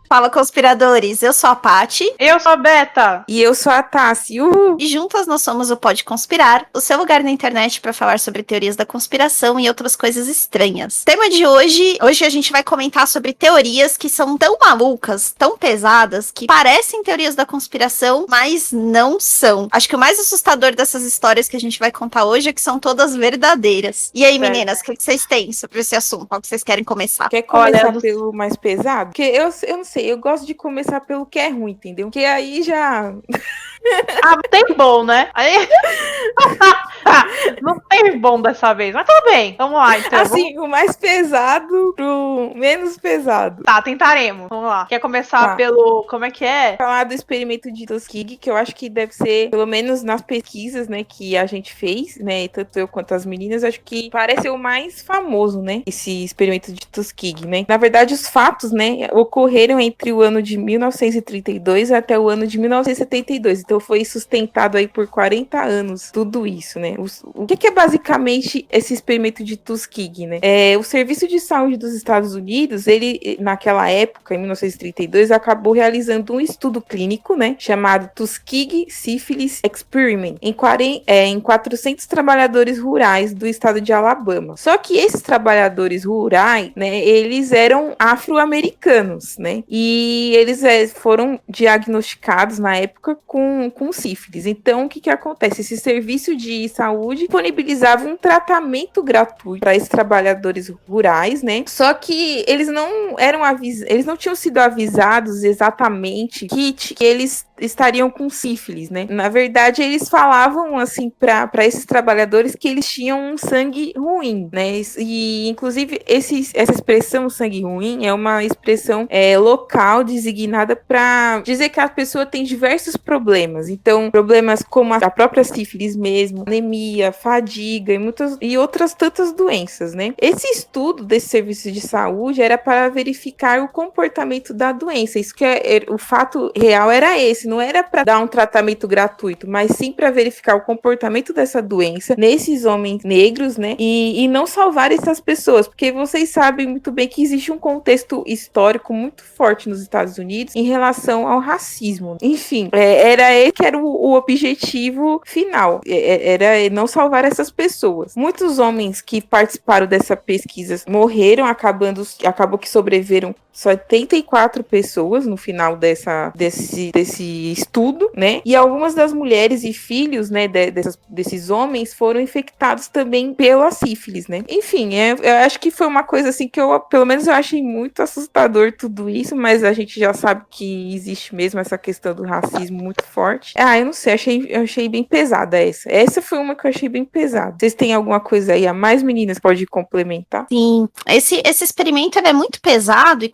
Fala, conspiradores! Eu sou a Paty. Eu sou a Beta. E eu sou a Tassi. E juntas nós somos o Pode Conspirar, o seu lugar na internet para falar sobre teorias da conspiração e outras coisas estranhas. Tema de hoje a gente vai comentar sobre teorias que são tão malucas, tão pesadas, que parecem teorias da conspiração, mas não são. Acho que o mais assustador dessas histórias que a gente vai contar hoje é que são todas verdadeiras. E aí, meninas, o que vocês têm sobre esse assunto? Qual que vocês querem começar? Quer começar pelo mais pesado? Porque eu não sei, eu gosto de começar pelo que é ruim, entendeu? Porque aí já... Ah, tem bom, né? Aí... Não tem bom dessa vez, mas tudo bem. Vamos lá, então. Assim, o mais pesado pro menos pesado. Tá, tentaremos. Vamos lá. Quer começar pelo... Como é que é? Falar do experimento de Tuskegee, que eu acho que deve ser, pelo menos nas pesquisas, né, que a gente fez, né, tanto eu quanto as meninas, acho que parece o mais famoso, né, esse experimento de Tuskegee, né. Na verdade, os fatos, né, ocorreram entre o ano de 1932 até o ano de 1972. Então foi sustentado aí por 40 anos, tudo isso, né. O que é basicamente esse experimento de Tuskegee, né? O Serviço de Saúde dos Estados Unidos, ele, naquela época, em 1932, acabou realizando um estudo clínico, né, chamado Tuskegee Syphilis Experiment, em 400 trabalhadores rurais do estado de Alabama. Só que esses trabalhadores rurais, né, eles eram afro-americanos, né, e eles foram diagnosticados na época com sífilis. Então, o que acontece? Esse serviço de saúde disponibilizava um tratamento gratuito para esses trabalhadores rurais, né? Só que eles não tinham sido avisados exatamente que eles estariam com sífilis, né? Na verdade, eles falavam assim para esses trabalhadores que eles tinham um sangue ruim, né? E inclusive essa expressão sangue ruim é uma expressão local designada para dizer que a pessoa tem diversos problemas. Então, problemas como a própria sífilis mesmo, anemia, fadiga e outras tantas doenças, né? Esse estudo desse serviço de saúde era para verificar o comportamento da doença. Isso que o fato real era esse, não era para dar um tratamento gratuito, mas sim para verificar o comportamento dessa doença nesses homens negros, né? E não salvar essas pessoas, porque vocês sabem muito bem que existe um contexto histórico muito forte nos Estados Unidos em relação ao racismo. Enfim, era esse que era o objetivo final, era não salvar essas pessoas. Muitos homens que participaram dessa pesquisa morreram, acabou que sobreviveram só 84 pessoas no final desse estudo, né? E algumas das mulheres e filhos, né, desses homens foram infectados também pela sífilis, né? Enfim, eu acho que foi uma coisa assim que pelo menos eu achei muito assustador tudo isso, mas a gente já sabe que existe mesmo essa questão do racismo muito forte. Eu não sei, eu achei bem pesada essa. Essa foi uma que eu achei bem pesada. Vocês têm alguma coisa aí a mais, meninas? Pode complementar? Sim, esse experimento é muito pesado e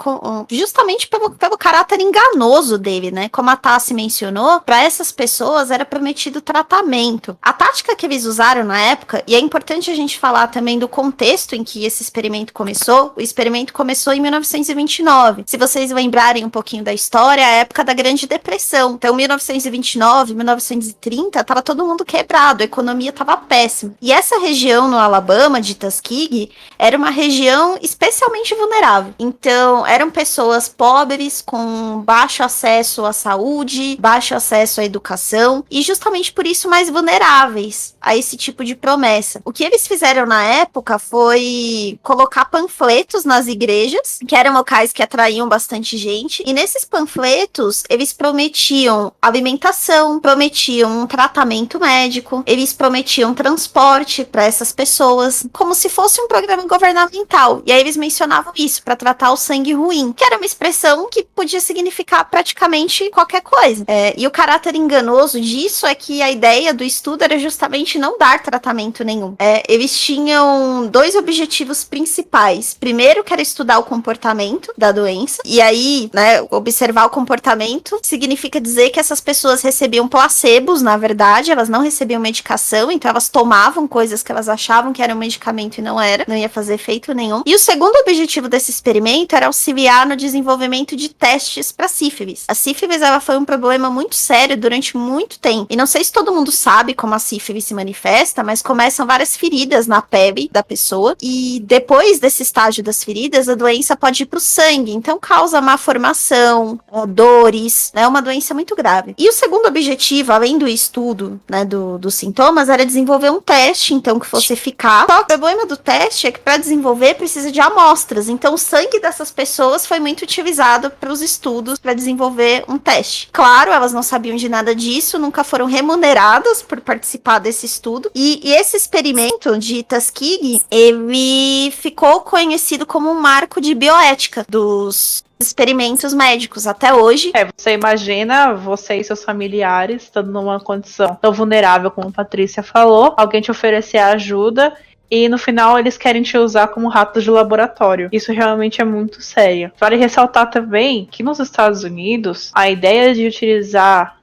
justamente pelo caráter enganoso dele, né? Como a Tassi mencionou, para essas pessoas era prometido tratamento. A tática que eles usaram na época, e é importante a gente falar também do contexto em que esse experimento começou, o experimento começou em 1929. Se vocês lembrarem um pouquinho da história, é a época da Grande Depressão. Então, 1929, 1930, tava todo mundo quebrado, a economia tava péssima. E essa região no Alabama, de Tuskegee, era uma região especialmente vulnerável. Então, eram pessoas pobres, com baixo acesso à saúde, baixo acesso à educação, e justamente por isso mais vulneráveis a esse tipo de promessa. O que eles fizeram na época foi colocar panfletos nas igrejas, que eram locais que atraíam bastante gente, e nesses panfletos, eles prometiam alimentação, prometiam um tratamento médico, eles prometiam transporte para essas pessoas, como se fosse um programa governamental. E aí eles mencionavam isso para tratar o sangue ruim, que era uma expressão que podia significar praticamente qualquer coisa. coisa. E o caráter enganoso disso é que a ideia do estudo era justamente não dar tratamento nenhum. Eles tinham 2 objetivos principais. Primeiro, que era estudar o comportamento da doença. E aí, né, observar o comportamento significa dizer que essas pessoas recebiam placebos, na verdade, elas não recebiam medicação, então elas tomavam coisas que elas achavam que era um medicamento e não era, não ia fazer efeito nenhum. E o segundo objetivo desse experimento era auxiliar no desenvolvimento de testes para sífilis. A sífilis, ela foi um problema muito sério durante muito tempo. E não sei se todo mundo sabe como a sífilis se manifesta, mas começam várias feridas na pele da pessoa e depois desse estágio das feridas, a doença pode ir pro sangue, então causa má formação, dores, né, uma doença muito grave. E o segundo objetivo, além do estudo, né, dos sintomas, era desenvolver um teste, então, que fosse eficaz. Só que o problema do teste é que para desenvolver precisa de amostras, então o sangue dessas pessoas foi muito utilizado para os estudos para desenvolver um teste. Claro, elas não sabiam de nada disso, nunca foram remuneradas por participar desse estudo, e esse experimento de Tuskegee, ele ficou conhecido como um marco de bioética dos experimentos médicos até hoje. Você imagina você e seus familiares estando numa condição tão vulnerável como a Patrícia falou, alguém te oferecer ajuda e no final eles querem te usar como ratos de laboratório. Isso realmente é muito sério. Vale ressaltar também que nos Estados Unidos, a ideia de utilizar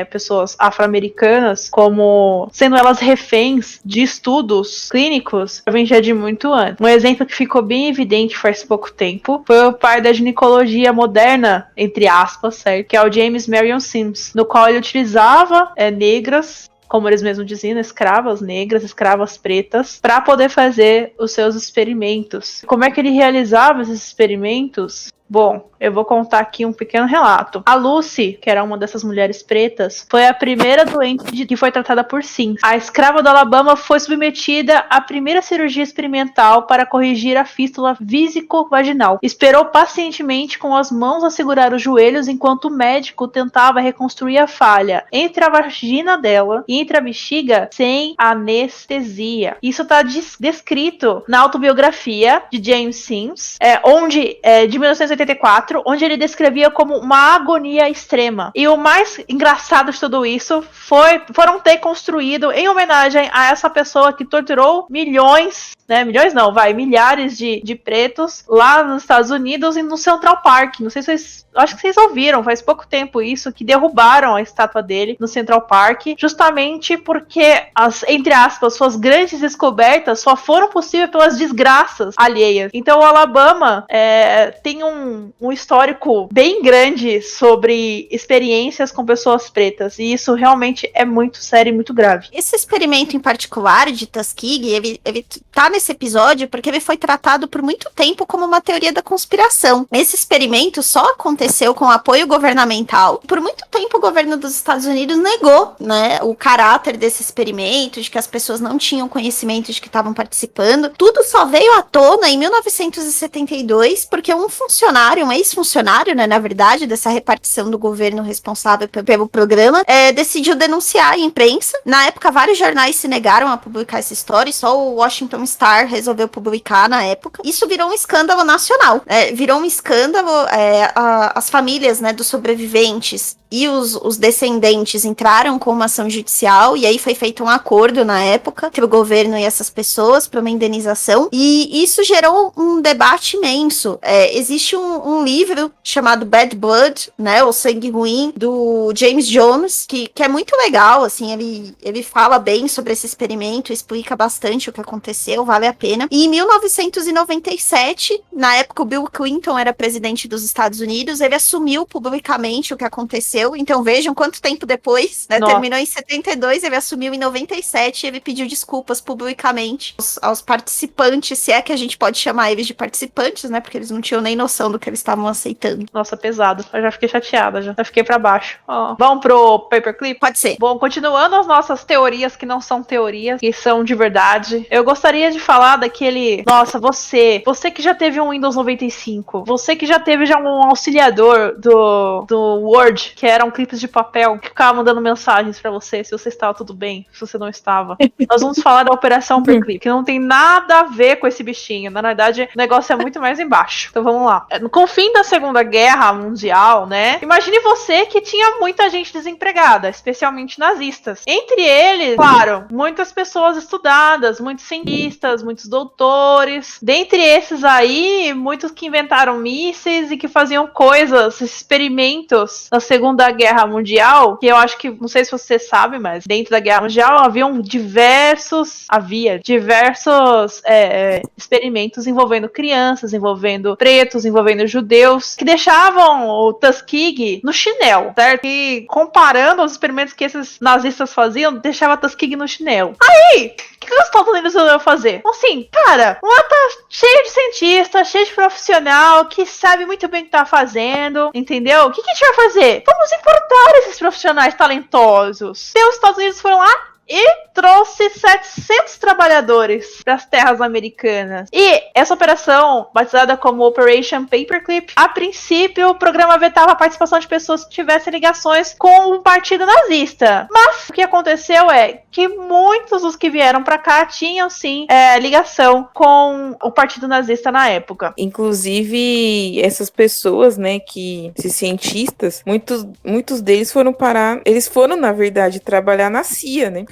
pessoas afro-americanas como sendo elas reféns de estudos clínicos vem já de muito antes. Um exemplo que ficou bem evidente faz pouco tempo foi o pai da ginecologia moderna, entre aspas, certo? Que é o James Marion Sims, no qual ele utilizava negras, como eles mesmos diziam, escravas negras, escravas pretas, para poder fazer os seus experimentos. Como é que ele realizava esses experimentos? Bom, eu vou contar aqui um pequeno relato. A Lucy, que era uma dessas mulheres pretas, foi a primeira doente que foi tratada por Sims. A escrava do Alabama foi submetida à primeira cirurgia experimental para corrigir a fístula vísico-vaginal. Esperou pacientemente com as mãos a segurar os joelhos enquanto o médico tentava reconstruir a falha entre a vagina dela e entre a bexiga sem anestesia. Isso está descrito na autobiografia de James Sims, de 1984, onde ele descrevia como uma agonia extrema. E o mais engraçado de tudo isso foram ter construído em homenagem a essa pessoa que torturou milhares de pretos lá nos Estados Unidos e no Central Park. Não sei se vocês, acho que vocês ouviram, faz pouco tempo isso, que derrubaram a estátua dele no Central Park, justamente porque entre aspas, suas grandes descobertas só foram possíveis pelas desgraças alheias. Então o Alabama tem um histórico bem grande sobre experiências com pessoas pretas, e isso realmente é muito sério e muito grave. Esse experimento em particular de Tuskegee, ele tá nesse episódio porque ele foi tratado por muito tempo como uma teoria da conspiração. Esse experimento só aconteceu com apoio governamental. Por muito tempo o governo dos Estados Unidos negou, né, o caráter desse experimento, de que as pessoas não tinham conhecimento de que estavam participando. Tudo só veio à tona em 1972 porque um ex-funcionário, né, na verdade, dessa repartição do governo responsável pelo programa, decidiu denunciar a imprensa. Na época, vários jornais se negaram a publicar essa história, e só o Washington Star resolveu publicar na época. Isso virou um escândalo nacional. Virou um escândalo, as famílias, né, dos sobreviventes e os descendentes entraram com uma ação judicial, e aí foi feito um acordo na época entre o governo e essas pessoas para uma indenização, e isso gerou um debate imenso. Existe um livro chamado Bad Blood, né, o Sangue Ruim, do James Jones, que é muito legal, assim, ele fala bem sobre esse experimento, explica bastante o que aconteceu, vale a pena. E em 1997, na época o Bill Clinton era presidente dos Estados Unidos, ele assumiu publicamente o que aconteceu. Então vejam quanto tempo depois, né? Terminou em 72, ele assumiu em 97 e ele pediu desculpas publicamente aos participantes, se é que a gente pode chamar eles de participantes, né? Porque eles não tinham nem noção do que eles estavam aceitando. Nossa, pesado. Eu já fiquei chateada, já fiquei pra baixo. Vamos pro Paperclip? Pode ser. Bom, continuando as nossas teorias que não são teorias, que são de verdade, eu gostaria de falar daquele... Nossa, você que já teve um Windows 95, você que já teve já um auxiliador do Word, que que eram clipes de papel que ficavam mandando mensagens pra você, se você estava tudo bem, se você não estava. Nós vamos falar da Operação Paperclip, que não tem nada a ver com esse bichinho. Na verdade, o negócio é muito mais embaixo. Então vamos lá. Com o fim da Segunda Guerra Mundial, né? Imagine você que tinha muita gente desempregada, especialmente nazistas. Entre eles, claro, muitas pessoas estudadas, muitos cientistas, muitos doutores. Dentre esses aí, muitos que inventaram mísseis e que faziam coisas, experimentos na Segunda Guerra Mundial, que eu acho que, não sei se você sabe, mas dentro da Guerra Mundial havia diversos experimentos envolvendo crianças, envolvendo pretos, envolvendo judeus, que deixavam o Tuskegee no chinelo, certo? E comparando os experimentos que esses nazistas faziam, deixava Tuskegee no chinelo. Aí, o que os Estados Unidos resolveu fazer? Assim, cara, lá tá cheio de cientista, cheio de profissional, que sabe muito bem o que tá fazendo, entendeu? O que a gente vai fazer? Vamos importar esses profissionais talentosos. E os Estados Unidos foram lá e trouxe 700 trabalhadores para as terras americanas. E essa operação, batizada como Operation Paperclip, a princípio o programa vetava a participação de pessoas que tivessem ligações com o partido nazista. Mas o que aconteceu é que muitos dos que vieram para cá tinham sim ligação com o partido nazista na época. Inclusive, essas pessoas, né, esses cientistas, muitos deles eles foram, na verdade, trabalhar na CIA, né?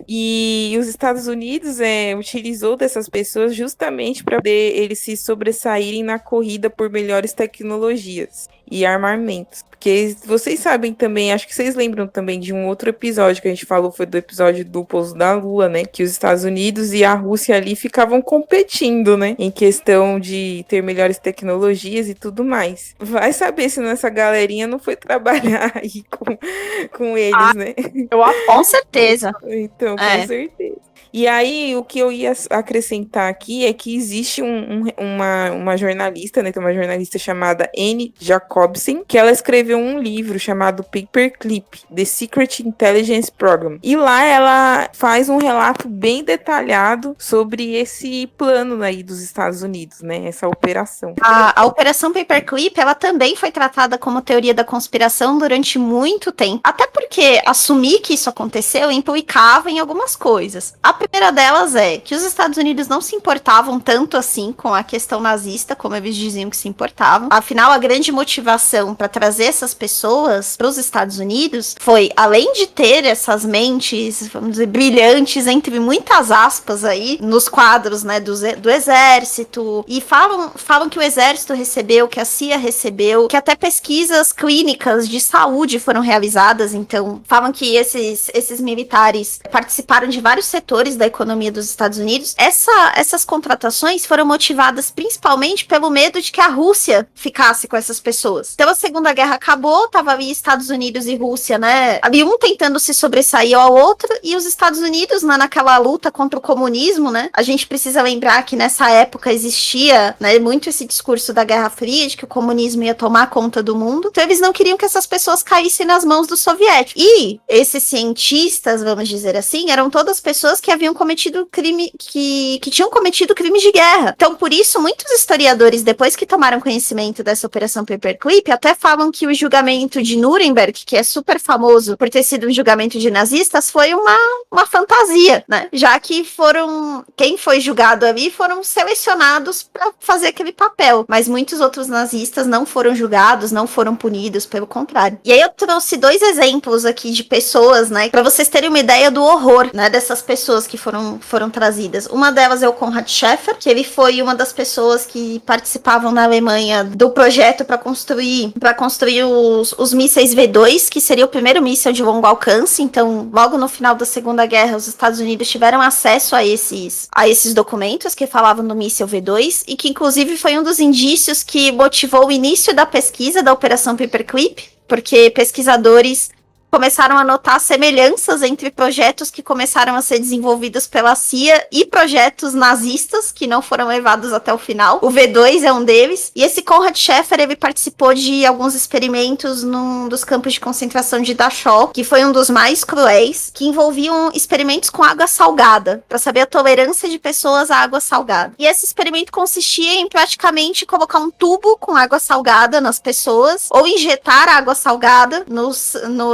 E os Estados Unidos utilizou dessas pessoas justamente para poder eles se sobressaírem na corrida por melhores tecnologias e armamentos. Porque vocês sabem também, acho que vocês lembram também de um outro episódio que a gente falou, foi do episódio do pouso da Lua, né? Que os Estados Unidos e a Rússia ali ficavam competindo, né? Em questão de ter melhores tecnologias e tudo mais. Vai saber se essa galerinha não foi trabalhar aí com eles, né? Com certeza. Então, com certeza. E aí, o que eu ia acrescentar aqui é que existe uma jornalista, né? Tem uma jornalista chamada Anne Jacobsen, que ela escreveu um livro chamado Paperclip, The Secret Intelligence Program. E lá ela faz um relato bem detalhado sobre esse plano aí dos Estados Unidos, né? Essa operação. A Operação Paperclip, ela também foi tratada como teoria da conspiração durante muito tempo. Até porque assumir que isso aconteceu implicava em algumas coisas. A primeira delas é que os Estados Unidos não se importavam tanto assim com a questão nazista, como eles diziam que se importavam. Afinal, a grande motivação para trazer essas pessoas para os Estados Unidos foi, além de ter essas mentes, vamos dizer, brilhantes, entre muitas aspas aí, nos quadros, né, do exército, e falam que o exército recebeu, que a CIA recebeu, que até pesquisas clínicas de saúde foram realizadas, então falam que esses militares participaram de vários setores da economia dos Estados Unidos. Essas contratações foram motivadas principalmente pelo medo de que a Rússia ficasse com essas pessoas. Então a Segunda Guerra acabou, tava ali Estados Unidos e Rússia, né, ali um tentando se sobressair ao outro, e os Estados Unidos, né, naquela luta contra o comunismo, né, a gente precisa lembrar que nessa época existia, né, muito esse discurso da Guerra Fria, de que o comunismo ia tomar conta do mundo, então eles não queriam que essas pessoas caíssem nas mãos dos soviéticos. E esses cientistas, vamos dizer assim, eram todas pessoas que haviam cometido crime, que tinham cometido crimes de guerra. Então, por isso, muitos historiadores, depois que tomaram conhecimento dessa Operação Paperclip, até falam que o julgamento de Nuremberg, que é super famoso por ter sido um julgamento de nazistas, foi uma fantasia, né? Já que quem foi julgado ali foram selecionados para fazer aquele papel, mas muitos outros nazistas não foram julgados, não foram punidos, pelo contrário. E aí eu trouxe 2 exemplos aqui de pessoas, né, para vocês terem uma ideia do horror, né, dessas pessoas que foram trazidas. Uma delas é o Konrad Schäfer, que ele foi uma das pessoas que participavam na Alemanha do projeto para construir os mísseis V2, que seria o primeiro míssil de longo alcance. Então, logo no final da Segunda Guerra, os Estados Unidos tiveram acesso a esses documentos que falavam do míssil V2, e que inclusive foi um dos indícios que motivou o início da pesquisa da Operação Paperclip, porque pesquisadores começaram a notar semelhanças entre projetos que começaram a ser desenvolvidos pela CIA e projetos nazistas que não foram levados até o final. O V2 é um deles. E esse Konrad Schäfer, ele participou de alguns experimentos num dos campos de concentração de Dachau, que foi um dos mais cruéis, que envolviam experimentos com água salgada, para saber a tolerância de pessoas à água salgada. E esse experimento consistia em praticamente colocar um tubo com água salgada nas pessoas, ou injetar água salgada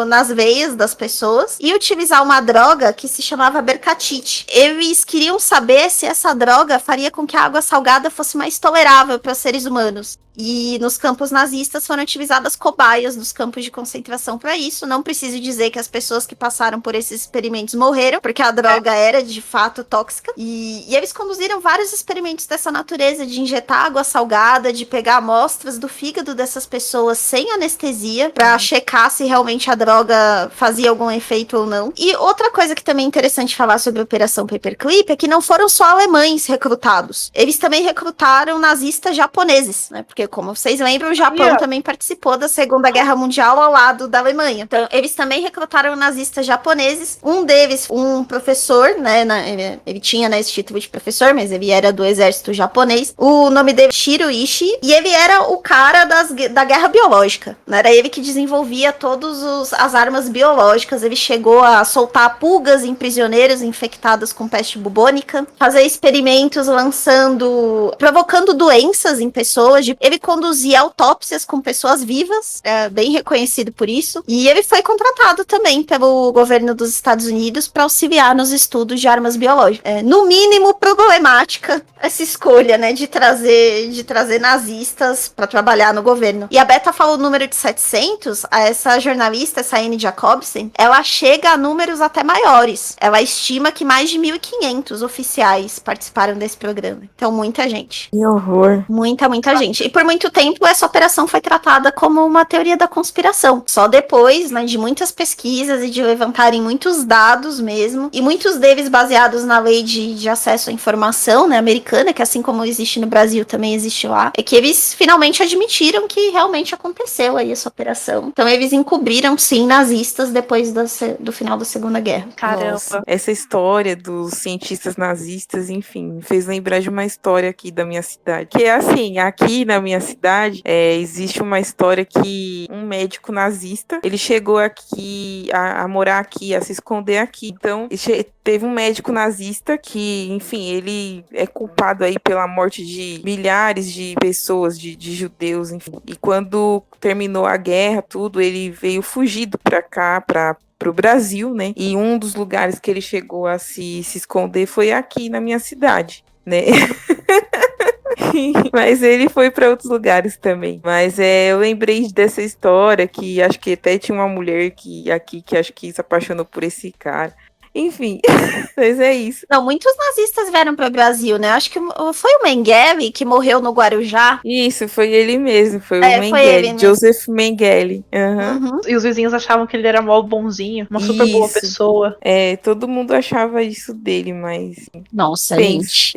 nas veias das pessoas, e utilizar uma droga que se chamava bercatite. Eles queriam saber se essa droga faria com que a água salgada fosse mais tolerável para os seres humanos. E nos campos nazistas foram utilizadas cobaias dos campos de concentração para isso. Não preciso dizer que as pessoas que passaram por esses experimentos morreram, porque a droga era de fato tóxica. E eles conduziram vários experimentos dessa natureza, de injetar água salgada, de pegar amostras do fígado dessas pessoas sem anestesia, para checar se realmente a droga fazia algum efeito ou não. E outra coisa que também é interessante falar sobre a Operação Paperclip é que não foram só alemães recrutados. Eles também recrutaram nazistas japoneses, né? Porque, como vocês lembram, o Japão também participou da Segunda Guerra Mundial ao lado da Alemanha. Então, eles também recrutaram nazistas japoneses. Um deles, um professor, né? Ele tinha, né, esse título de professor, mas ele era do exército japonês. O nome dele é Shiro Ishii, e ele era o cara da guerra biológica. Né? Era ele que desenvolvia todas as armas biológicas. Ele chegou a soltar pulgas em prisioneiros infectados com peste bubônica, fazer experimentos provocando doenças em pessoas. Ele conduzia autópsias com pessoas vivas, bem reconhecido por isso. E ele foi contratado também pelo governo dos Estados Unidos para auxiliar nos estudos de armas biológicas. No mínimo problemática essa escolha, né, de trazer nazistas para trabalhar no governo. E a Beta falou o número de 700, essa jornalista, essa Anne Jacobsen, ela chega a números até maiores. Ela estima que mais de 1.500 oficiais participaram desse programa. Então, muita gente. Que horror. Muita gente. E por muito tempo, essa operação foi tratada como uma teoria da conspiração. Só depois, né, de muitas pesquisas e de levantarem muitos dados mesmo, e muitos deles baseados na lei de acesso à informação, né, americana, que assim como existe no Brasil, também existe lá, é que eles finalmente admitiram que realmente aconteceu aí essa operação. Então, eles encobriram, sim, nazistas depois do final da Segunda Guerra. Caramba. Nossa, essa história dos cientistas nazistas, enfim, me fez lembrar de uma história aqui da minha cidade. Que é assim, aqui na minha cidade, existe uma história que um médico nazista, ele chegou aqui a morar aqui, a se esconder aqui. Então, teve um médico nazista que, enfim, ele é culpado aí pela morte de milhares de pessoas, de judeus, enfim. E quando terminou a guerra, tudo, ele veio fugido pra cá, pro Brasil, né? E um dos lugares que ele chegou a se esconder foi aqui na minha cidade, né? Mas ele foi para outros lugares também. Mas eu lembrei dessa história que acho que até tinha uma mulher que acho que se apaixonou por esse cara. Enfim, mas é isso. Não, muitos nazistas vieram para o Brasil, né? Acho que foi o Mengele que morreu no Guarujá. Isso, foi ele mesmo, foi o Mengele, Joseph Mengele. Uhum. E os vizinhos achavam que ele era mó bonzinho, uma super boa pessoa. Todo mundo achava isso dele, mas... Nossa, gente.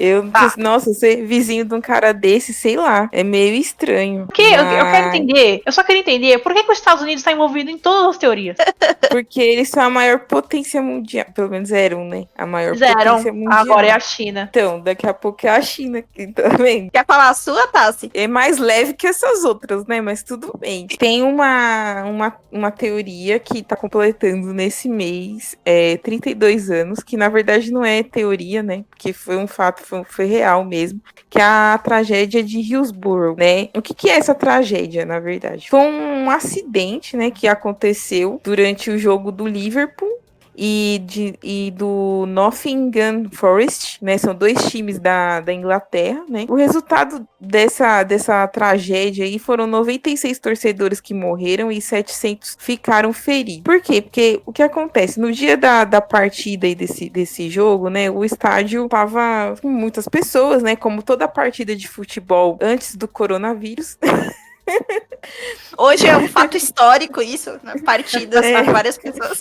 Nossa, ser vizinho de um cara desse, sei lá, é meio estranho. Porque eu quero entender, eu só quero entender, por que os Estados Unidos está envolvido em todas as teorias? Porque eles são a maior potência mundial, pelo menos eram, né? A maior potência mundial. Agora é a China. Então, daqui a pouco é a China também. Quer falar a sua, Tassi? É mais leve que essas outras, né? Mas tudo bem. Tem uma teoria que tá completando nesse mês 32 anos, que na verdade não é teoria, né? Porque foi um fato, foi real mesmo, que é a tragédia de Hillsborough, né? O que é essa tragédia, na verdade? Foi um acidente, né, que aconteceu durante o jogo do Liverpool e do Nottingham Forest, né? São dois times da Inglaterra, né? O resultado dessa tragédia aí foram 96 torcedores que morreram e 700 ficaram feridos. Por quê? Porque o que acontece? No dia da partida aí desse jogo, né? O estádio tava com muitas pessoas, né? Como toda partida de futebol antes do coronavírus. Hoje é um fato histórico isso, né? Partidas para várias pessoas.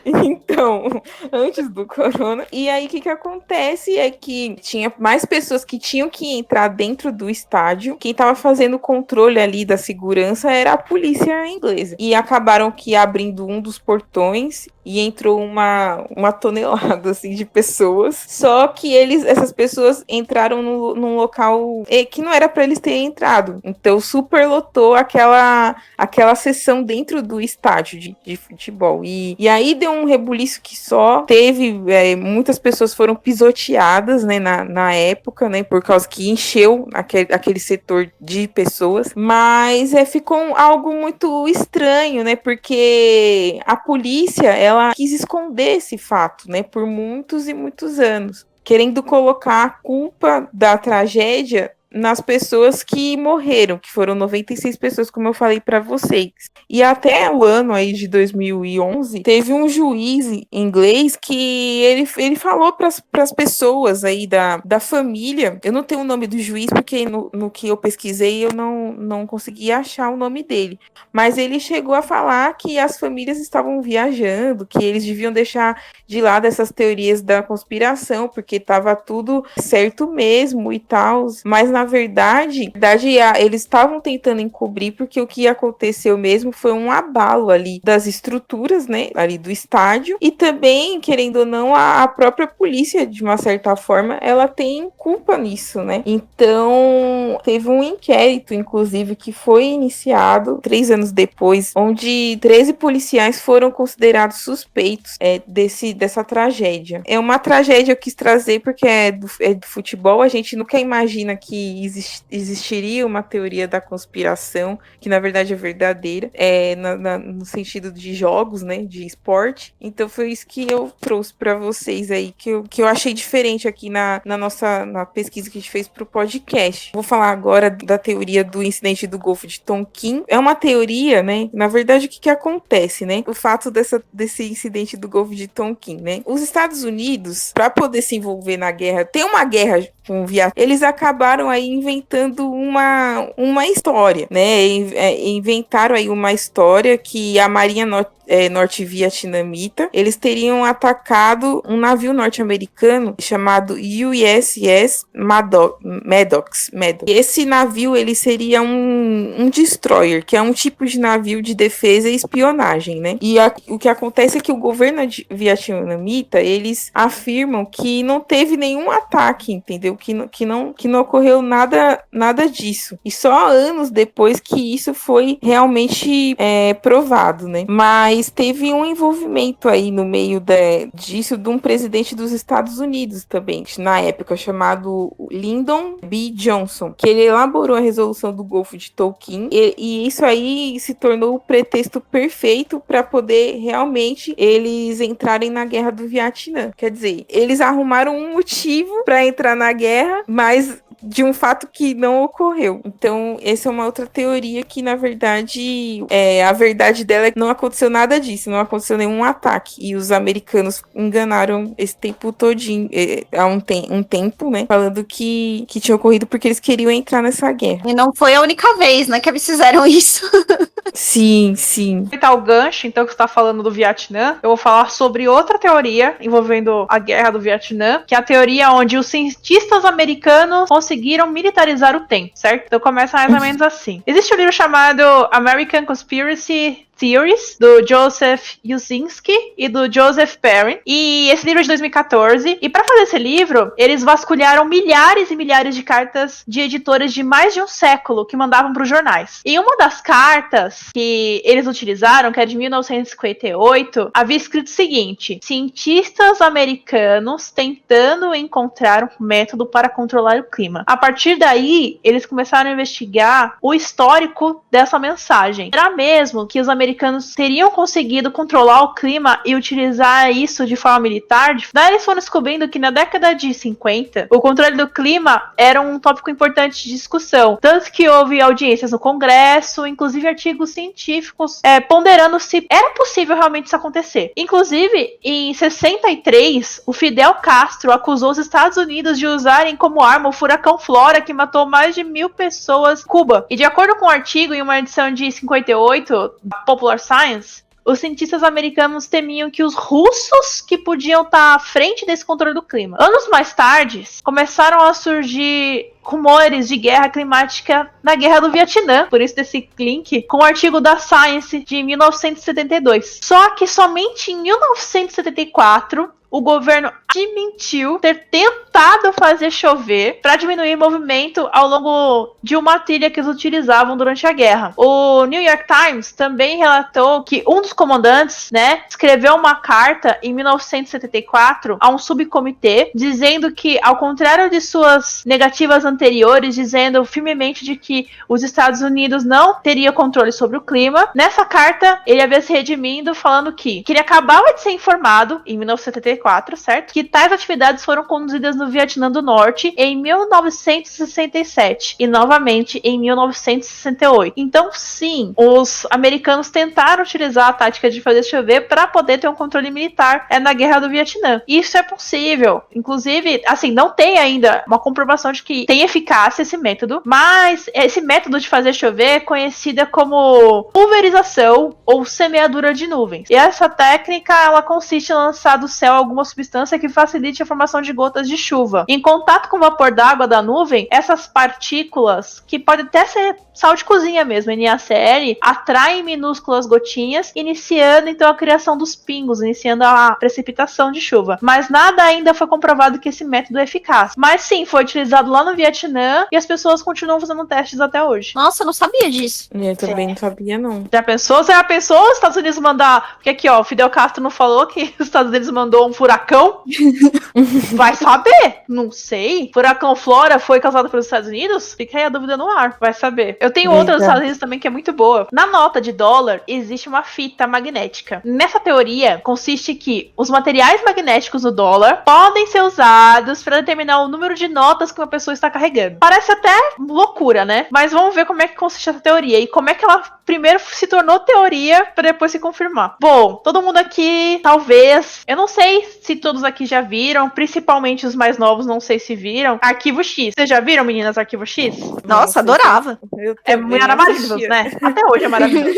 Então, antes do corona. E aí, o que acontece é que tinha mais pessoas que tinham que entrar dentro do estádio. Quem estava fazendo o controle ali da segurança era a polícia inglesa. E acabaram que abrindo um dos portões e entrou uma tonelada, assim, de pessoas. Só que essas pessoas entraram num local que não era para eles terem entrado. Então, superlotou aquela sessão dentro do estádio de futebol. E aí deu um rebuliço que só teve, muitas pessoas foram pisoteadas, né, na época, né, por causa que encheu aquele setor de pessoas, mas ficou algo muito estranho, né, porque a polícia, ela quis esconder esse fato, né, por muitos e muitos anos, querendo colocar a culpa da tragédia nas pessoas que morreram, que foram 96 pessoas, como eu falei para vocês. E até o ano aí de 2011, teve um juiz inglês que ele falou para as pessoas aí da família, eu não tenho o nome do juiz, porque no que eu pesquisei eu não consegui achar o nome dele, mas ele chegou a falar que as famílias estavam viajando, que eles deviam deixar de lado essas teorias da conspiração, porque estava tudo certo mesmo e tal, mas na verdade, eles estavam tentando encobrir, porque o que aconteceu mesmo foi um abalo ali das estruturas, né, ali do estádio, e também, querendo ou não, a própria polícia, de uma certa forma, ela tem culpa nisso, né? Então, teve um inquérito, inclusive, que foi iniciado 3 anos depois, onde 13 policiais foram considerados suspeitos dessa tragédia. É uma tragédia, eu quis trazer porque é do futebol, a gente nunca imagina que existiria uma teoria da conspiração, que na verdade é verdadeira, no sentido de jogos, né, de esporte. Então foi isso que eu trouxe para vocês aí, que eu achei diferente aqui na pesquisa que a gente fez pro podcast. Vou falar agora da teoria do incidente do Golfo de Tonkin. É uma teoria, né, na verdade o que acontece, né, o fato desse incidente do Golfo de Tonkin, né, os Estados Unidos, para poder se envolver na guerra, tem uma guerra com eles acabaram aí inventando uma história, né? Inventaram aí uma história que a Marinha norte-vietnamita, eles teriam atacado um navio norte-americano chamado USS Maddox. Esse navio, ele seria um destroyer, que é um tipo de navio de defesa e espionagem, né? E o que acontece é que o governo vietnamita, eles afirmam que não teve nenhum ataque, entendeu? Que não ocorreu nada disso. E só anos depois que isso foi realmente provado, né? Mas teve um envolvimento aí no meio disso de um presidente dos Estados Unidos também, na época, chamado Lyndon B. Johnson, que ele elaborou a resolução do Golfo de Tonkin, e isso aí se tornou o pretexto perfeito para poder realmente eles entrarem na guerra do Vietnã. Quer dizer, eles arrumaram um motivo para entrar na guerra, mas de um fato que não ocorreu. Então, essa é uma outra teoria que, na verdade, a verdade dela é que não aconteceu nada disso, não aconteceu nenhum ataque. E os americanos enganaram esse tempo todinho, há um tempo, né? Falando que tinha ocorrido porque eles queriam entrar nessa guerra. E não foi a única vez, né, que eles fizeram isso. Sim. Aproveitar o gancho, então, que você está falando do Vietnã, eu vou falar sobre outra teoria envolvendo a guerra do Vietnã, que é a teoria onde os cientistas americanos conseguiram militarizar o tempo, certo? Então começa mais ou menos assim. Existe um livro chamado American Conspiracy Theories, do Joseph Uscinski e do Joseph Perrin. E esse livro é de 2014. E para fazer esse livro, eles vasculharam milhares e milhares de cartas de editoras de mais de um século que mandavam para os jornais. E uma das cartas que eles utilizaram, que é de 1958, havia escrito o seguinte: cientistas americanos tentando encontrar um método para controlar o clima. A partir daí, eles começaram a investigar o histórico dessa mensagem. Era mesmo que os americanos americanos teriam conseguido controlar o clima e utilizar isso de forma militar. Daí eles foram descobrindo que na década de 50, o controle do clima era um tópico importante de discussão. Tanto que houve audiências no Congresso, inclusive artigos científicos ponderando se era possível realmente isso acontecer. Inclusive, em 63, o Fidel Castro acusou os Estados Unidos de usarem como arma o furacão Flora, que matou mais de 1.000 pessoas em Cuba. E de acordo com um artigo em uma edição de 58 da Popular Science, os cientistas americanos temiam que os russos que podiam estar à frente desse controle do clima. Anos mais tarde, começaram a surgir rumores de guerra climática na Guerra do Vietnã, por isso desse link, com o artigo da Science de 1972. Só que somente em 1974, o governo admitiu ter tentado fazer chover para diminuir o movimento ao longo de uma trilha que eles utilizavam durante a guerra. O New York Times também relatou que um dos comandantes, escreveu uma carta em 1974 a um subcomitê dizendo que, ao contrário de suas negativas anteriores, dizendo firmemente de que os Estados Unidos não teria controle sobre o clima, nessa carta ele havia se redimindo falando que ele acabava de ser informado em 1974, certo? Que tais atividades foram conduzidas no Vietnã do Norte em 1967 e novamente em 1968. Então, sim, os americanos tentaram utilizar a tática de fazer chover para poder ter um controle militar na Guerra do Vietnã. Isso é possível. Inclusive, assim, não tem ainda uma comprovação de que tem eficácia esse método, mas esse método de fazer chover é conhecida como pulverização ou semeadura de nuvens. E essa técnica, ela consiste em lançar do céu alguma substância que facilite a formação de gotas de chuva. Em contato com o vapor d'água da nuvem, essas partículas, que podem até ser sal de cozinha mesmo, NaCl, atraem minúsculas gotinhas, iniciando então a criação dos pingos, iniciando a precipitação de chuva. Mas nada ainda foi comprovado que esse método é eficaz. Mas sim, foi utilizado lá no Vietnã e as pessoas continuam fazendo testes até hoje. Nossa, eu não sabia disso. Eu também não sabia, não. Já pensou? Você já pensou os Estados Unidos mandar... Porque aqui, ó, o Fidel Castro não falou que os Estados Unidos mandou um furacão? Vai saber. Não sei. Furacão Flora foi causado pelos Estados Unidos? Fica aí a dúvida no ar. Vai saber. Eu tenho outra dos Estados Unidos também que é muito boa. Na nota de dólar, existe uma fita magnética. Nessa teoria, consiste que os materiais magnéticos do dólar podem ser usados para determinar o número de notas que uma pessoa está carregando. Parece até loucura, né? Mas vamos ver como é que consiste essa teoria e como é que ela primeiro se tornou teoria para depois se confirmar. Bom, todo mundo aqui, talvez, eu não sei se todos aqui já viram, principalmente os mais novos, não sei se viram, Arquivo X. Vocês já viram, meninas, Arquivo X? Nossa, adorava. É maravilhoso, né? Até hoje é maravilhoso.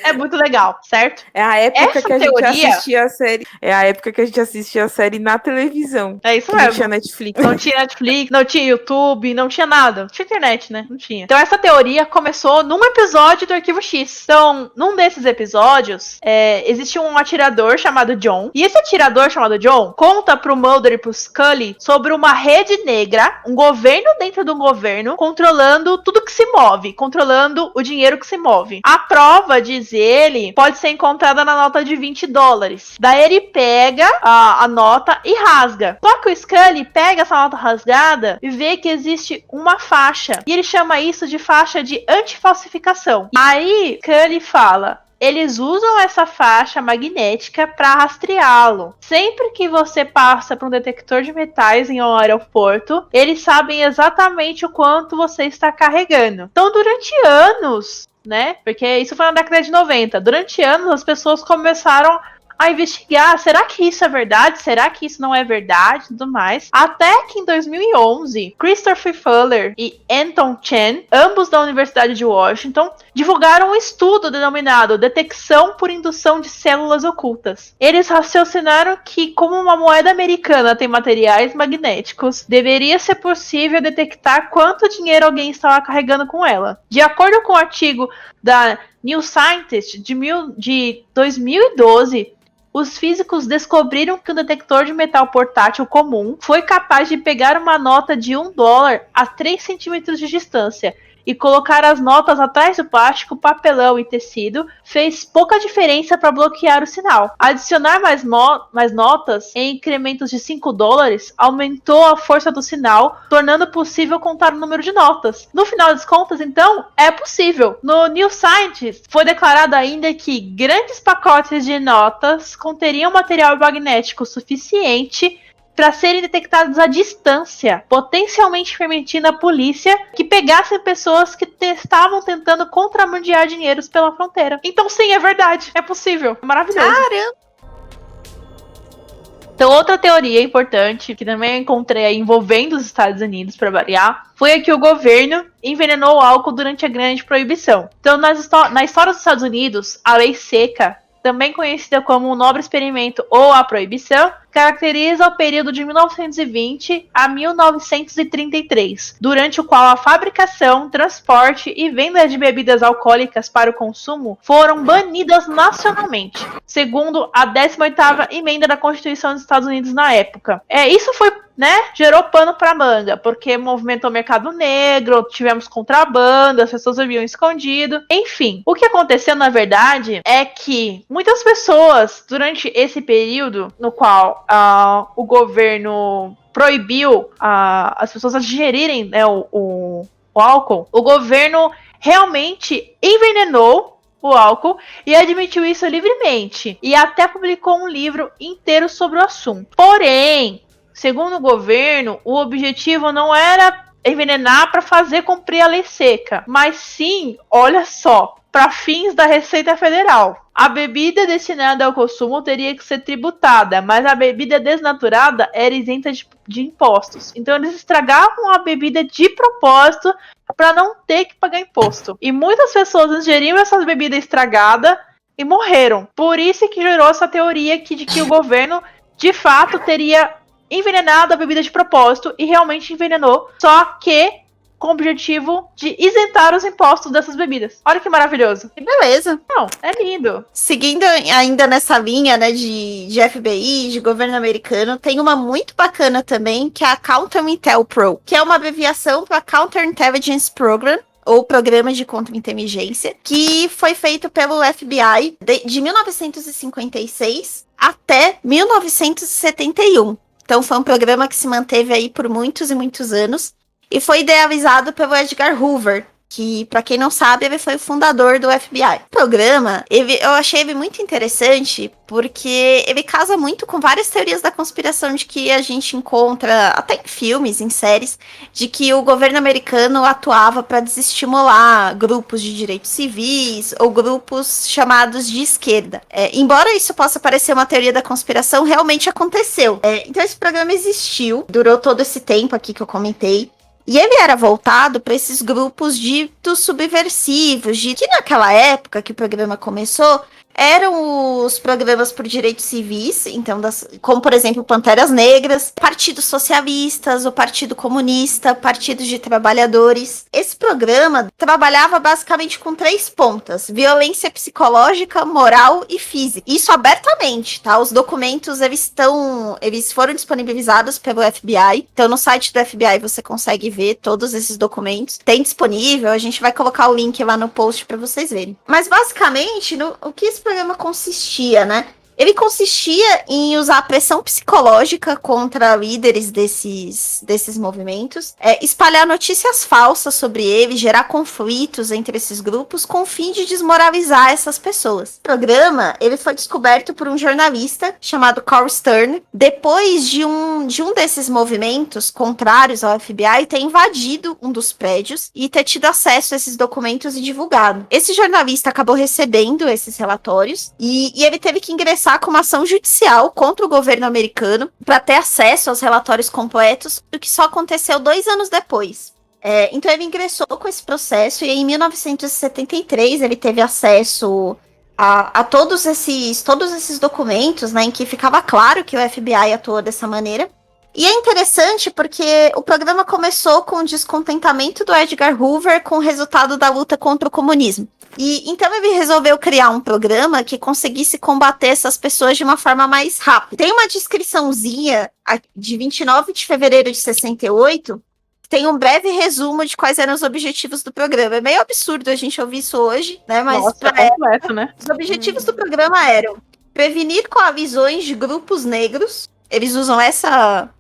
É muito legal, certo? É a época Essa que a teoria... gente assistia a série. É a época que a gente assistia a série na televisão. É isso que mesmo. Não tinha Netflix. Não tinha Netflix, não tinha YouTube, não tinha nada. Não tinha internet, né? Não tinha. Então essa teoria começou num episódio do Arquivo X. Então, num desses episódios, existe um atirador chamado John. E esse atirador chamado John conta pro Mulder e pro Scully sobre uma rede negra, um governo dentro de um governo, controlando tudo que se move, controlando o dinheiro que se move. A prova, diz ele, pode ser encontrada na nota de $20. Daí ele pega a nota e rasga. Só que o Scully pega essa nota rasgada e vê que existe uma faixa. E ele chama isso de faixa de antifalsificação. Aí, Scully fala... Eles usam essa faixa magnética para rastreá-lo. Sempre que você passa por um detector de metais em um aeroporto, eles sabem exatamente o quanto você está carregando. Então, durante anos, né? Porque isso foi na década de 90. Durante anos, as pessoas começaram a investigar, será que isso é verdade? Será que isso não é verdade? E tudo mais. Até que em 2011, Christopher Fuller e Anton Chen, ambos da Universidade de Washington, divulgaram um estudo denominado Detecção por Indução de Células Ocultas. Eles raciocinaram que, como uma moeda americana tem materiais magnéticos, deveria ser possível detectar quanto dinheiro alguém estava carregando com ela. De acordo com o artigo da New Scientist de 2012, os físicos descobriram que um detector de metal portátil comum foi capaz de pegar uma nota de $1 a 3 centímetros de distância e colocar as notas atrás do plástico, papelão e tecido fez pouca diferença para bloquear o sinal. Adicionar mais notas em incrementos de $5 aumentou a força do sinal, tornando possível contar o número de notas. No final das contas, então, é possível. No New Scientist foi declarado ainda que grandes pacotes de notas conteriam material magnético suficiente para serem detectados à distância, potencialmente permitindo à polícia que pegassem pessoas que estavam tentando contrabandear dinheiros pela fronteira. Então sim, é verdade, é possível, é maravilhoso. Caramba! Então outra teoria importante, que também encontrei aí envolvendo os Estados Unidos, para variar, foi a que o governo envenenou o álcool durante a Grande Proibição. Então na história dos Estados Unidos, a Lei Seca, também conhecida como o Nobre Experimento ou a Proibição, caracteriza o período de 1920 a 1933, durante o qual a fabricação, transporte e venda de bebidas alcoólicas para o consumo foram banidas nacionalmente, segundo a 18ª emenda da Constituição dos Estados Unidos na época. Isso foi, gerou pano para manga, porque movimentou o mercado negro, tivemos contrabando, as pessoas viviam escondido. Enfim, o que aconteceu na verdade é que muitas pessoas, durante esse período no qual o governo proibiu as pessoas a digerirem o álcool, o governo realmente envenenou o álcool e admitiu isso livremente. E até publicou um livro inteiro sobre o assunto. Porém, segundo o governo, o objetivo não era envenenar para fazer cumprir a lei seca, mas sim, olha só, para fins da Receita Federal. A bebida destinada ao consumo teria que ser tributada, mas a bebida desnaturada era isenta de impostos. Então eles estragavam a bebida de propósito para não ter que pagar imposto. E muitas pessoas ingeriam essas bebidas estragadas e morreram. Por isso que gerou essa teoria de que o governo, de fato, teria envenenado a bebida de propósito e realmente envenenou, só que com o objetivo de isentar os impostos dessas bebidas. Olha que maravilhoso. Que beleza. Não, é lindo. Seguindo ainda nessa linha, de FBI, de governo americano, tem uma muito bacana também, que é a Counter-Intel Pro, que é uma abreviação para Counterintelligence Program, ou Programa de Contra-Inteligência, que foi feito pelo FBI de 1956 até 1971. Então foi um programa que se manteve aí por muitos e muitos anos e foi idealizado pelo Edgar Hoover, que, para quem não sabe, ele foi o fundador do FBI. O programa, eu achei ele muito interessante porque ele casa muito com várias teorias da conspiração de que a gente encontra, até em filmes, em séries, de que o governo americano atuava para desestimular grupos de direitos civis ou grupos chamados de esquerda. Embora isso possa parecer uma teoria da conspiração, realmente aconteceu. Então esse programa existiu, durou todo esse tempo aqui que eu comentei. E ele era voltado para esses grupos ditos subversivos, que naquela época que o programa começou, eram os programas por direitos civis, então como, por exemplo, Panteras Negras, partidos socialistas, o Partido Comunista, partidos de trabalhadores. Esse programa trabalhava basicamente com 3 pontas: violência psicológica, moral e física. Isso abertamente, tá? Os documentos, eles foram disponibilizados pelo FBI. Então, no site do FBI você consegue ver todos esses documentos. Tem disponível, a gente vai colocar o link lá no post para vocês verem. Mas, basicamente, o que esse programa consistia, né? Ele consistia em usar pressão psicológica contra líderes desses movimentos, espalhar notícias falsas sobre ele, gerar conflitos entre esses grupos com o fim de desmoralizar essas pessoas. O programa, ele foi descoberto por um jornalista chamado Carl Stern, depois de um desses movimentos contrários ao FBI ter invadido um dos prédios e ter tido acesso a esses documentos e divulgado. Esse jornalista acabou recebendo esses relatórios e ele teve que ingressar com uma ação judicial contra o governo americano para ter acesso aos relatórios completos, o que só aconteceu 2 anos depois. Então ele ingressou com esse processo e em 1973 ele teve acesso a todos esses documentos, né, em que ficava claro que o FBI atuou dessa maneira. E é interessante porque o programa começou com o descontentamento do Edgar Hoover com o resultado da luta contra o comunismo. E então ele resolveu criar um programa que conseguisse combater essas pessoas de uma forma mais rápida. Tem uma descriçãozinha de 29 de fevereiro de 68, tem um breve resumo de quais eram os objetivos do programa. É meio absurdo a gente ouvir isso hoje, né? Mas Nossa, é completo, né? os objetivos do programa eram prevenir coalizões de grupos negros. Eles usam essa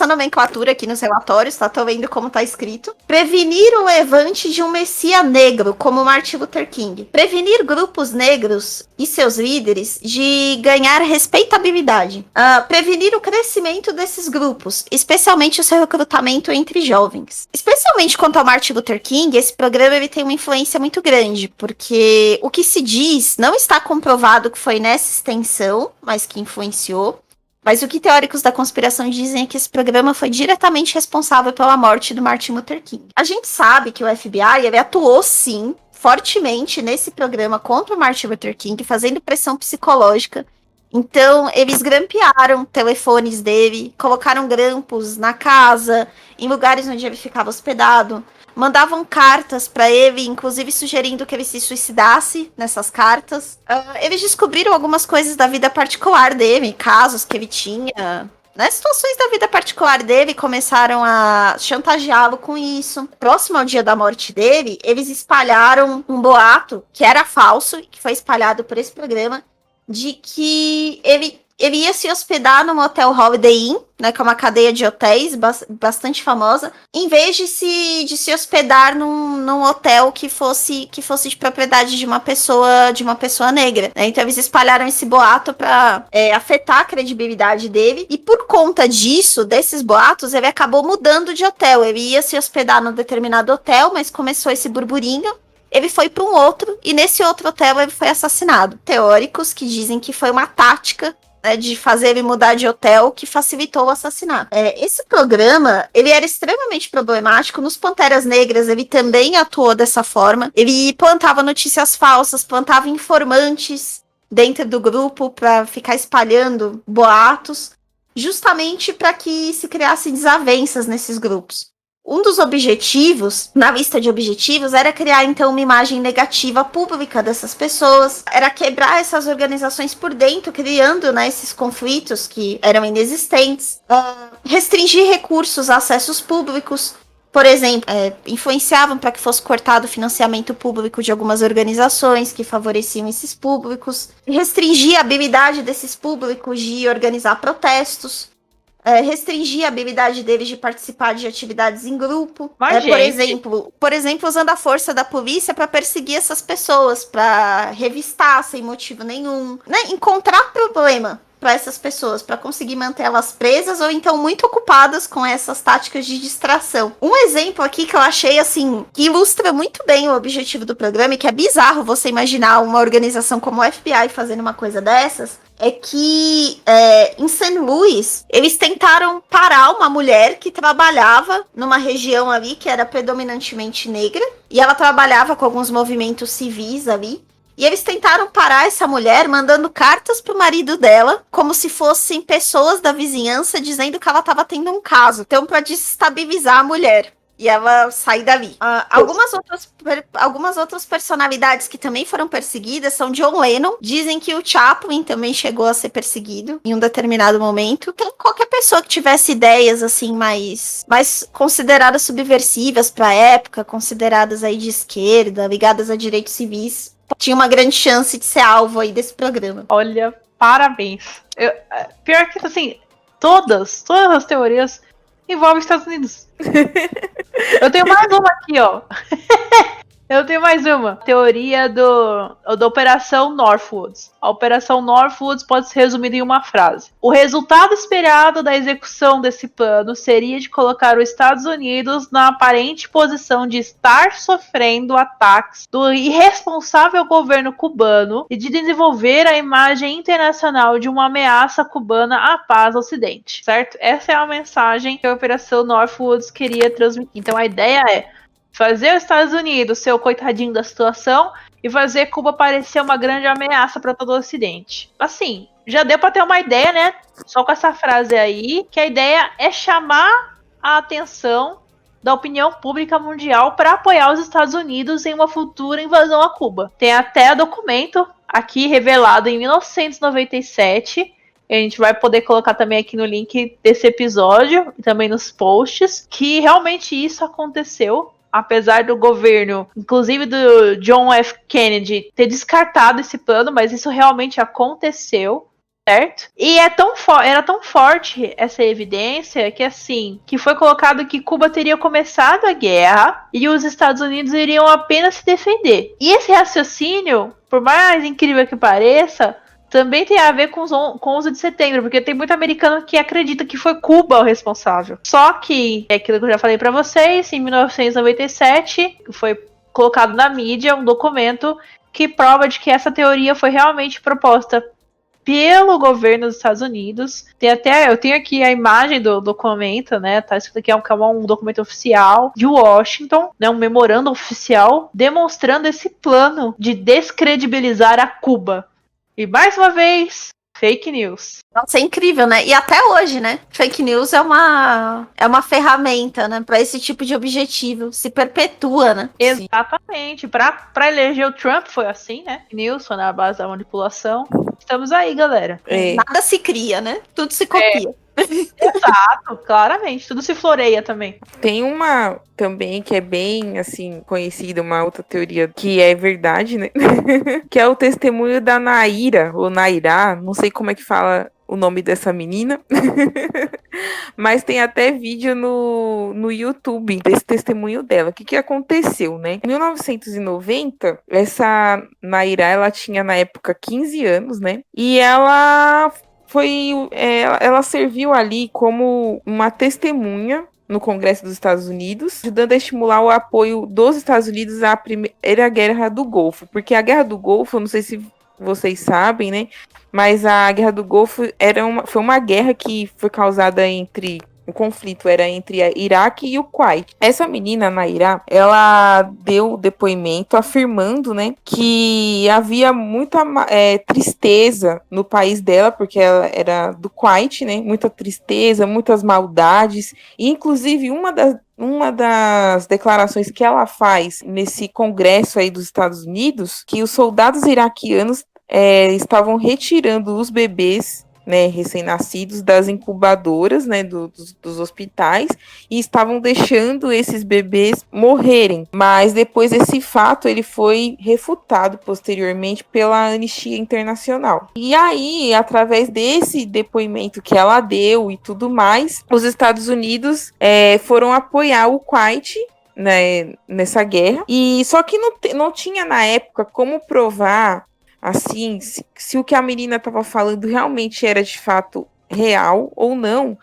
nomenclatura aqui nos relatórios, tá? Tô vendo como tá escrito. Prevenir o levante de um Messias negro, como Martin Luther King. Prevenir grupos negros e seus líderes de ganhar respeitabilidade. Prevenir o crescimento desses grupos, especialmente o seu recrutamento entre jovens. Especialmente quanto ao Martin Luther King, esse programa ele tem uma influência muito grande, porque o que se diz não está comprovado que foi nessa extensão, mas que influenciou. Mas o que teóricos da conspiração dizem é que esse programa foi diretamente responsável pela morte do Martin Luther King. A gente sabe que o FBI ele atuou, sim, fortemente nesse programa contra o Martin Luther King, fazendo pressão psicológica. Então, eles grampearam telefones dele, colocaram grampos na casa, em lugares onde ele ficava hospedado. Mandavam cartas para ele, inclusive sugerindo que ele se suicidasse nessas cartas. Eles descobriram algumas coisas da vida particular dele, casos que ele tinha, né? Situações da vida particular dele, começaram a chantageá-lo com isso. Próximo ao dia da morte dele, eles espalharam um boato, que era falso, que foi espalhado por esse programa, de que ele ia se hospedar no motel Holiday Inn, né, que é uma cadeia de hotéis bastante famosa, em vez de se hospedar num hotel que fosse de propriedade de uma pessoa negra, né? Então eles espalharam esse boato para afetar a credibilidade dele, e por conta disso, desses boatos, ele acabou mudando de hotel. Ele ia se hospedar num determinado hotel, mas começou esse burburinho. Ele foi para um outro, e nesse outro hotel ele foi assassinado. Teóricos que dizem que foi uma tática, né, de fazer ele mudar de hotel, que facilitou o assassinato. Esse programa, ele era extremamente problemático. Nos Panteras Negras, ele também atuou dessa forma. Ele plantava notícias falsas, plantava informantes dentro do grupo para ficar espalhando boatos, justamente para que se criassem desavenças nesses grupos. Um dos objetivos, na lista de objetivos, era criar, então, uma imagem negativa pública dessas pessoas, era quebrar essas organizações por dentro, criando, né, esses conflitos que eram inexistentes, restringir recursos a acessos públicos, por exemplo, influenciavam para que fosse cortado o financiamento público de algumas organizações que favoreciam esses públicos, restringir a habilidade desses públicos de organizar protestos, restringir a habilidade deles de participar de atividades em grupo. Por exemplo, usando a força da polícia para perseguir essas pessoas, para revistar sem motivo nenhum, né? Encontrar problema para essas pessoas, para conseguir manter elas presas ou então muito ocupadas com essas táticas de distração. Um exemplo aqui que eu achei, assim, que ilustra muito bem o objetivo do programa, e que é bizarro você imaginar uma organização como o FBI fazendo uma coisa dessas, é que em St. Louis, eles tentaram parar uma mulher que trabalhava numa região ali que era predominantemente negra, e ela trabalhava com alguns movimentos civis ali, e eles tentaram parar essa mulher mandando cartas pro marido dela, como se fossem pessoas da vizinhança dizendo que ela estava tendo um caso, então para desestabilizar a mulher e ela sair dali. Algumas outras personalidades que também foram perseguidas são John Lennon. Dizem que o Chaplin também chegou a ser perseguido em um determinado momento. Então, qualquer pessoa que tivesse ideias assim mais consideradas subversivas para a época, consideradas aí de esquerda, ligadas a direitos civis, tinha uma grande chance de ser alvo aí desse programa. Olha, parabéns. Pior que, assim, todas as teorias envolvem os Estados Unidos. Eu tenho mais uma aqui, ó. Eu tenho mais uma. Teoria da Operação Northwoods. A Operação Northwoods pode ser resumida em uma frase. O resultado esperado da execução desse plano seria de colocar os Estados Unidos na aparente posição de estar sofrendo ataques do irresponsável governo cubano e de desenvolver a imagem internacional de uma ameaça cubana à paz ao Ocidente, certo? Essa é a mensagem que a Operação Northwoods queria transmitir. Então a ideia é fazer os Estados Unidos ser o coitadinho da situação e fazer Cuba parecer uma grande ameaça para todo o Ocidente. Assim, já deu pra ter uma ideia, né? Só com essa frase aí, que a ideia é chamar a atenção da opinião pública mundial para apoiar os Estados Unidos em uma futura invasão a Cuba. Tem até documento aqui revelado em 1997. A gente vai poder colocar também aqui no link desse episódio e também nos posts, que realmente isso aconteceu. Apesar do governo, inclusive do John F. Kennedy, ter descartado esse plano, mas isso realmente aconteceu, certo? E era tão forte essa evidência que, assim, que foi colocado que Cuba teria começado a guerra e os Estados Unidos iriam apenas se defender. E esse raciocínio, por mais incrível que pareça, também tem a ver com o 11 de setembro, porque tem muito americano que acredita que foi Cuba o responsável. Só que, é aquilo que eu já falei pra vocês, em 1997, foi colocado na mídia um documento que prova de que essa teoria foi realmente proposta pelo governo dos Estados Unidos. Eu tenho aqui a imagem do documento, né? Tá escrito aqui que é um documento oficial de Washington, né? Um memorando oficial demonstrando esse plano de descredibilizar a Cuba. E mais uma vez, fake news. Nossa, é incrível, né? E até hoje, né? Fake news é uma ferramenta, né? Para esse tipo de objetivo. Se perpetua, né? Exatamente. Para eleger o Trump foi assim, né? Fake news foi na base da manipulação. Estamos aí, galera. Nada se cria, né? Tudo se copia. Exato, claramente. Tudo se floreia também. Tem uma também que é bem, assim, conhecida, uma outra teoria que é verdade, né? Que é o testemunho da Naira, ou Nairá, não sei como é que fala o nome dessa menina. Mas tem até vídeo no YouTube desse testemunho dela. O que aconteceu, né? Em 1990, essa Nairá, ela tinha na época 15 anos, né? E ela serviu ali como uma testemunha no Congresso dos Estados Unidos, ajudando a estimular o apoio dos Estados Unidos à primeira Guerra do Golfo, porque a Guerra do Golfo, eu não sei se vocês sabem, né, mas a Guerra do Golfo foi uma guerra que foi causada o conflito era entre a Iraque e o Kuwait. Essa menina, Naira, ela deu depoimento afirmando, né, que havia muita tristeza no país dela, porque ela era do Kuwait, né, muita tristeza, muitas maldades, e inclusive uma das declarações que ela faz nesse congresso aí dos Estados Unidos, que os soldados iraquianos estavam retirando os bebês, né, recém-nascidos das incubadoras, né, dos hospitais, e estavam deixando esses bebês morrerem. Mas depois esse fato ele foi refutado posteriormente pela Anistia Internacional. E aí, através desse depoimento que ela deu e tudo mais, os Estados Unidos foram apoiar o Kuwait, né, nessa guerra. E só que não tinha na época como provar assim, se o que a menina estava falando realmente era de fato real ou não,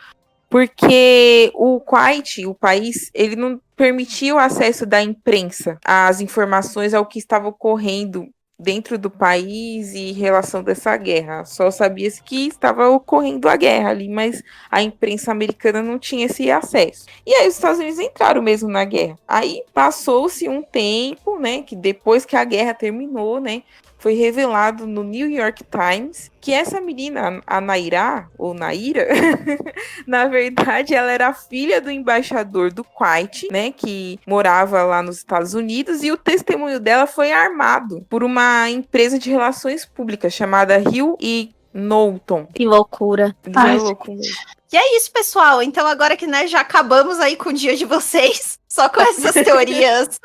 porque o Kuwait, o país, ele não permitia o acesso da imprensa às informações ao que estava ocorrendo dentro do país e em relação dessa guerra. Só sabia-se que estava ocorrendo a guerra ali, mas a imprensa americana não tinha esse acesso. E aí os Estados Unidos entraram mesmo na guerra. Aí passou-se um tempo, né, que depois que a guerra terminou, né, foi revelado no New York Times que essa menina, a Naira, ou Naira, na verdade, ela era filha do embaixador do Kuwait, né, que morava lá nos Estados Unidos, e o testemunho dela foi armado por uma empresa de relações públicas chamada Hill e Knowlton. Que loucura. Que loucura. E é isso, pessoal. Então, agora que já acabamos aí com o dia de vocês, só com essas teorias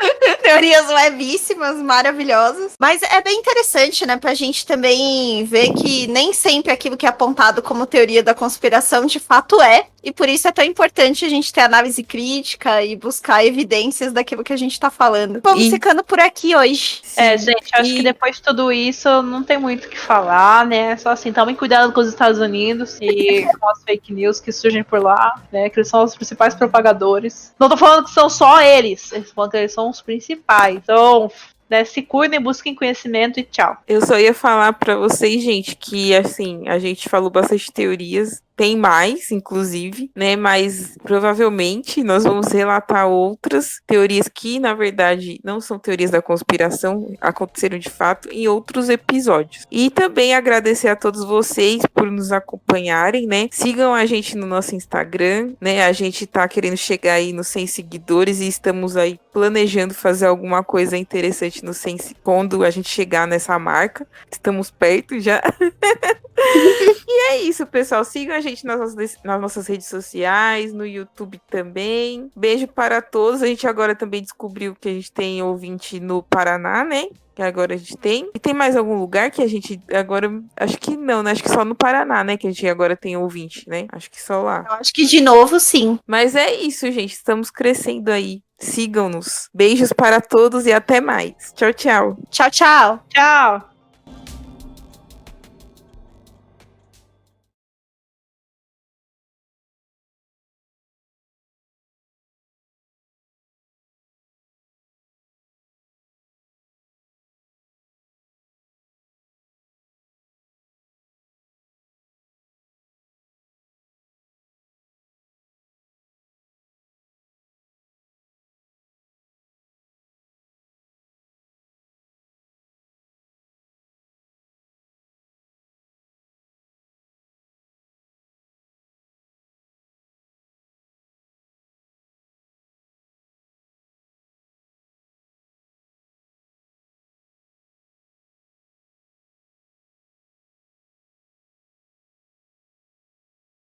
levíssimas, maravilhosas. Mas é bem interessante, né, pra gente também ver que nem sempre aquilo que é apontado como teoria da conspiração de fato é. E por isso é tão importante a gente ter análise crítica e buscar evidências daquilo que a gente tá falando. Vamos ficando por aqui hoje. Gente, acho que depois de tudo isso não tem muito o que falar, né? Só assim, tomem cuidado com os Estados Unidos e com as fake news que surgem por lá, né? Que eles são os principais propagadores. Não tô falando que são só eles falando que eles são os principais. Então, né, se cuidem, busquem conhecimento e tchau. Eu só ia falar pra vocês, gente, que assim, a gente falou bastante teorias, tem mais, inclusive, né? Mas provavelmente nós vamos relatar outras teorias que, na verdade, não são teorias da conspiração, aconteceram de fato em outros episódios. E também agradecer a todos vocês por nos acompanharem, né? Sigam a gente no nosso Instagram, né? A gente tá querendo chegar aí nos 100 seguidores e estamos aí planejando fazer alguma coisa interessante no Sense quando a gente chegar nessa marca. Estamos perto já. E é isso, pessoal. Sigam a gente nas nossas redes sociais, no YouTube também. Beijo para todos. A gente agora também descobriu que a gente tem ouvinte no Paraná, né? Que agora a gente tem. E tem mais algum lugar que a gente agora... Acho que não, né? Acho que só no Paraná, né? Que a gente agora tem ouvinte, né? Acho que só lá. Eu acho que de novo, sim. Mas é isso, gente. Estamos crescendo aí. Sigam-nos. Beijos para todos e até mais. Tchau, tchau. Tchau, tchau. Tchau!